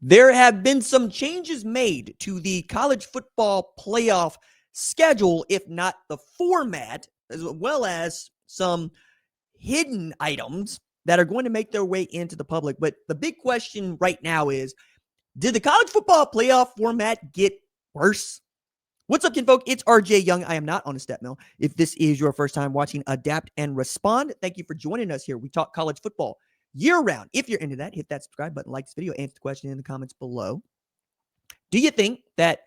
There have been some changes made to the college football playoff schedule, if not the format, as well as some hidden items that are going to make their way into the public. But the big question right now is, did the college football playoff format get worse? What's up, kinfolk? It's RJ Young. I am not on a step mill. If this is your first time watching Adapt and Respond, thank you for joining us here. We talk college football year-round. If you're into that, hit that subscribe button, like this video, answer the question in the comments below. Do you think that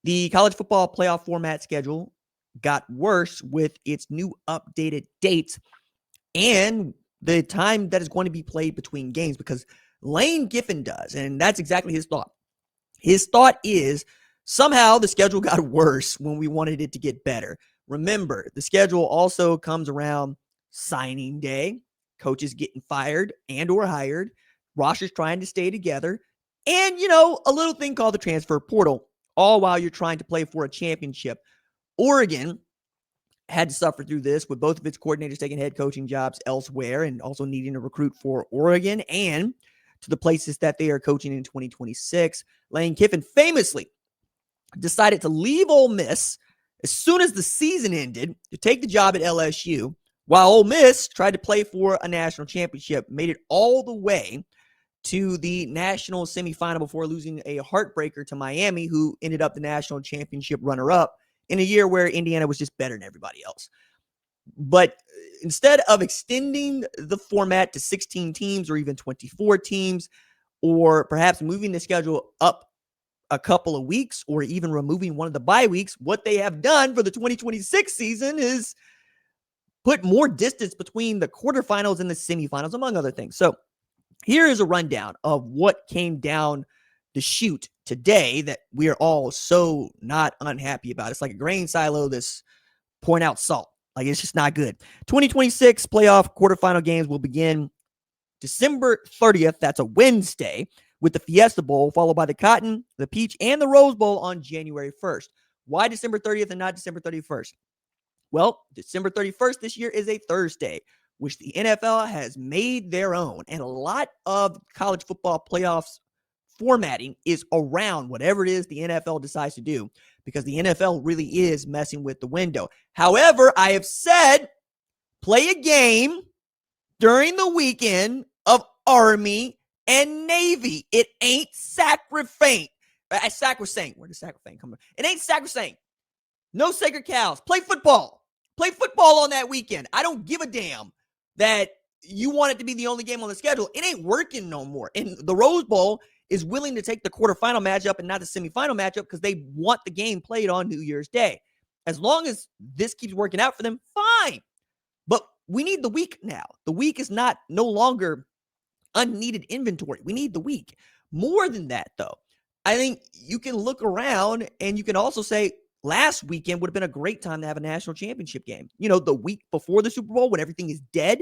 the college football playoff format schedule got worse with its new updated dates and the time that is going to be played between games? Because Lane Kiffin does, and that's exactly his thought. His thought is somehow the schedule got worse when we wanted it to get better. Remember, the schedule also comes around signing day, coaches getting fired and or hired, rosters trying to stay together, and, a little thing called the transfer portal, all while you're trying to play for a championship. Oregon had to suffer through this with both of its coordinators taking head coaching jobs elsewhere and also needing to recruit for Oregon and to the places that they are coaching in 2026. Lane Kiffin famously decided to leave Ole Miss as soon as the season ended to take the job at LSU, while Ole Miss tried to play for a national championship, made it all the way to the national semifinal before losing a heartbreaker to Miami, who ended up the national championship runner-up in a year where Indiana was just better than everybody else. But instead of extending the format to 16 teams or even 24 teams, or perhaps moving the schedule up a couple of weeks or even removing one of the bye weeks, what they have done for the 2026 season is put more distance between the quarterfinals and the semifinals, among other things. So here is a rundown of what came down the chute today that we are all so not unhappy about. It's like a grain silo that's pouring out salt. Like, it's just not good. 2026 playoff quarterfinal games will begin December 30th. That's a Wednesday, with the Fiesta Bowl, followed by the Cotton, the Peach, and the Rose Bowl on January 1st. Why December 30th and not December 31st? Well, December 31st this year is a Thursday, which the NFL has made their own. And a lot of college football playoffs formatting is around whatever it is the NFL decides to do, because the NFL really is messing with the window. However, I have said, play a game during the weekend of Army and Navy. It ain't sacrosanct. Sacrosanct. Where does sacrosanct come from? It ain't sacrosanct. No sacred cows. Play football. Play football on that weekend. I don't give a damn that you want it to be the only game on the schedule. It ain't working no more. And the Rose Bowl is willing to take the quarterfinal matchup and not the semifinal matchup because they want the game played on New Year's Day. As long as this keeps working out for them, fine. But we need the week now. The week is no longer unneeded inventory. We need the week. More than that, though, I think you can look around and you can also say last weekend would have been a great time to have a national championship game. The week before the Super Bowl when everything is dead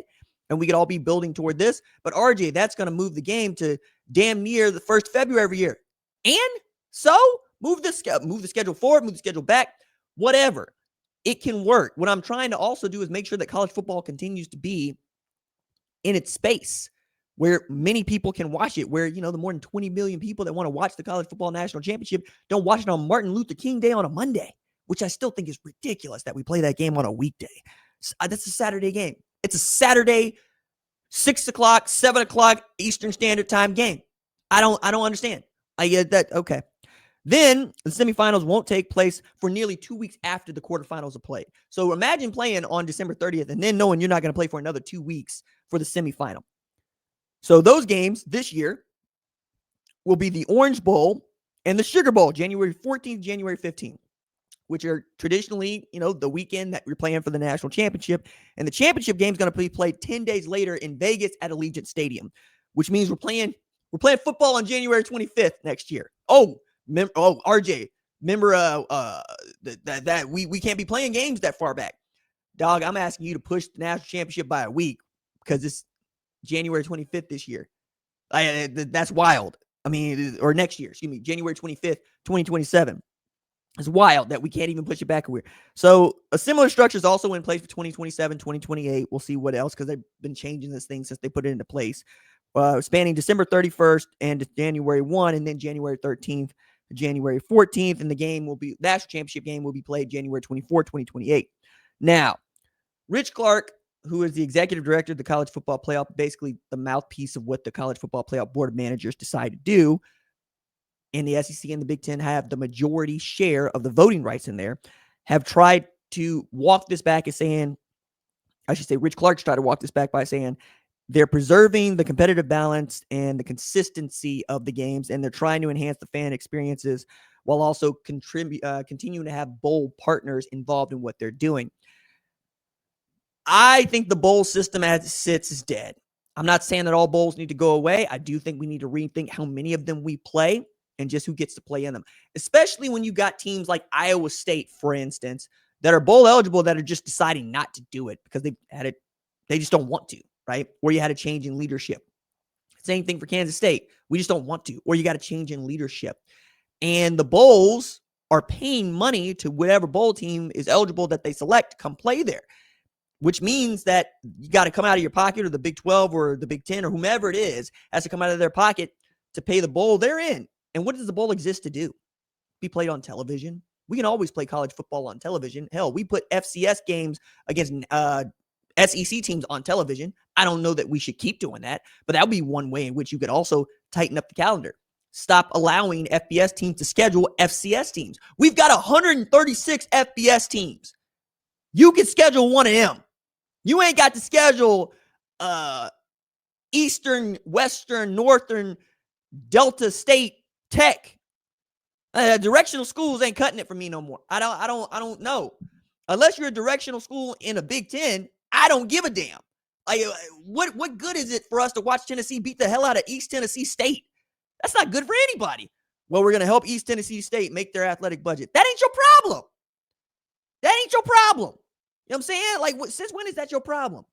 and we could all be building toward this. But RJ, that's going to move the game to damn near the 1st February every year. And so move the schedule forward, move the schedule back, whatever. It can work. What I'm trying to also do is make sure that college football continues to be in its space where many people can watch it, where, the more than 20 million people that want to watch the college football national championship don't watch it on Martin Luther King Day on a Monday, which I still think is ridiculous that we play that game on a weekday. That's a Saturday game. It's a Saturday, 6 o'clock, 7 o'clock Eastern Standard Time game. I don't understand. I get that. Okay. Then the semifinals won't take place for nearly 2 weeks after the quarterfinals are played. So imagine playing on December 30th and then knowing you're not going to play for another 2 weeks for the semifinal. So those games this year will be the Orange Bowl and the Sugar Bowl, January 14th, January 15th, which are traditionally, the weekend that we're playing for the national championship. And the championship game is going to be played 10 days later in Vegas at Allegiant Stadium, which means we're playing football on January 25th next year. RJ, remember that we can't be playing games that far back. Dog, I'm asking you to push the national championship by a week because it's January 25th this year. That's wild. Or next year, January 25th, 2027. It's wild that we can't even push it back a year. So a similar structure is also in place for 2027, 2028. We'll see what else, because they've been changing this thing since they put it into place. spanning December 31st and January 1, and then January 13th to January 14th. And the national championship game will be played January 24th, 2028. Now, Rich Clark, who is the executive director of the College Football Playoff, basically the mouthpiece of what the College Football Playoff Board of Managers decide to do, and the SEC and the Big Ten have the majority share of the voting rights in there, have tried to walk this back as saying, I should say Rich Clark's tried to walk this back by saying they're preserving the competitive balance and the consistency of the games, and they're trying to enhance the fan experiences while also continuing to have bowl partners involved in what they're doing. I think the bowl system as it sits is dead. I'm not saying that all bowls need to go away. I do think we need to rethink how many of them we play and just who gets to play in them, especially when you got teams like Iowa State, for instance, that are bowl eligible that are just deciding not to do it because they just don't want to, right? Or you had a change in leadership. Same thing for Kansas State. We just don't want to, or you got a change in leadership. And the bowls are paying money to whatever bowl team is eligible that they select to come play there, which means that you got to come out of your pocket, or the Big 12 or the Big 10 or whomever it is has to come out of their pocket to pay the bowl they're in. And what does the bowl exist to do? Be played on television. We can always play college football on television. Hell, we put FCS games against SEC teams on television. I don't know that we should keep doing that, but that would be one way in which you could also tighten up the calendar. Stop allowing FBS teams to schedule FCS teams. We've got 136 FBS teams. You can schedule one of them. You ain't got to schedule Eastern, Western, Northern, Delta State, Tech. Directional schools ain't cutting it for me no more. I don't know. Unless you're a directional school in a Big Ten, I don't give a damn. Like, what good is it for us to watch Tennessee beat the hell out of East Tennessee State? That's not good for anybody. Well, we're going to help East Tennessee State make their athletic budget. That ain't your problem. That ain't your problem. You know what I'm saying? Like, since when is that your problem?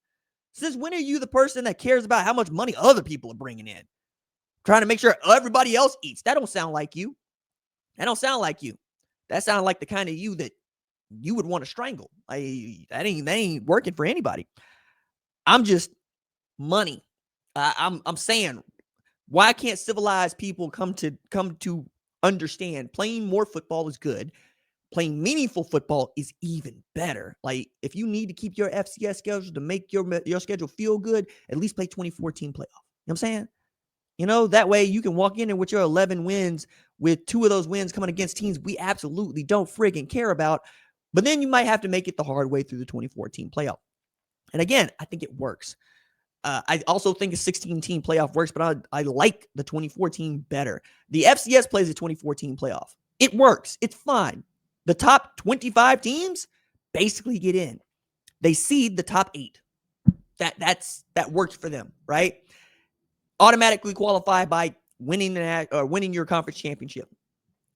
Since when are you the person that cares about how much money other people are bringing in? Trying to make sure everybody else eats. That don't sound like you. That don't sound like you. That sounds like the kind of you that you would want to strangle. That ain't working for anybody. I'm just money. I'm saying, why can't civilized people come to understand playing more football is good? Playing meaningful football is even better. Like, if you need to keep your FCS schedule to make your schedule feel good, at least play 2014 playoff. You know what I'm saying? You know, that way you can walk in there with your 11 wins, with 2 of those wins coming against teams we absolutely don't friggin' care about. But then you might have to make it the hard way through the 2014 playoff. And again, I think it works. I also think a 16-team playoff works, but I like the 2014 better. The FCS plays a 2014 playoff. It works. It's fine. The top 25 teams basically get in. They seed the top 8. That works for them, right? Automatically qualify by winning your conference championship.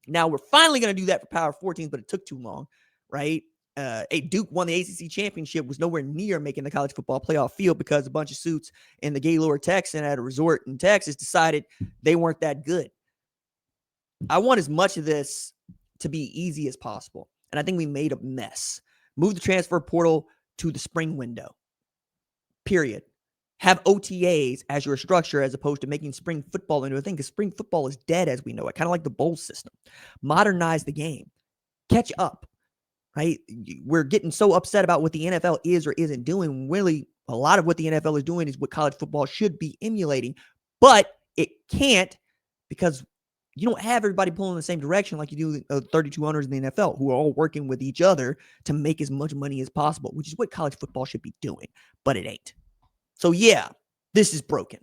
Now we're finally going to do that for Power 4 teams, but it took too long, right? Duke won the ACC championship, was nowhere near making the college football playoff field because a bunch of suits in the Gaylord Texan at a resort in Texas decided they weren't that good. I want as much of this to be easy as possible, and I think we made a mess. Move the transfer portal to the spring window. Period. Have OTAs as your structure as opposed to making spring football into a thing, because spring football is dead as we know it, kind of like the bowl system. Modernize the game. Catch up, right? We're getting so upset about what the NFL is or isn't doing. Really, a lot of what the NFL is doing is what college football should be emulating, but it can't, because you don't have everybody pulling in the same direction like you do 32 owners in the NFL who are all working with each other to make as much money as possible, which is what college football should be doing, but it ain't. So yeah, this is broken.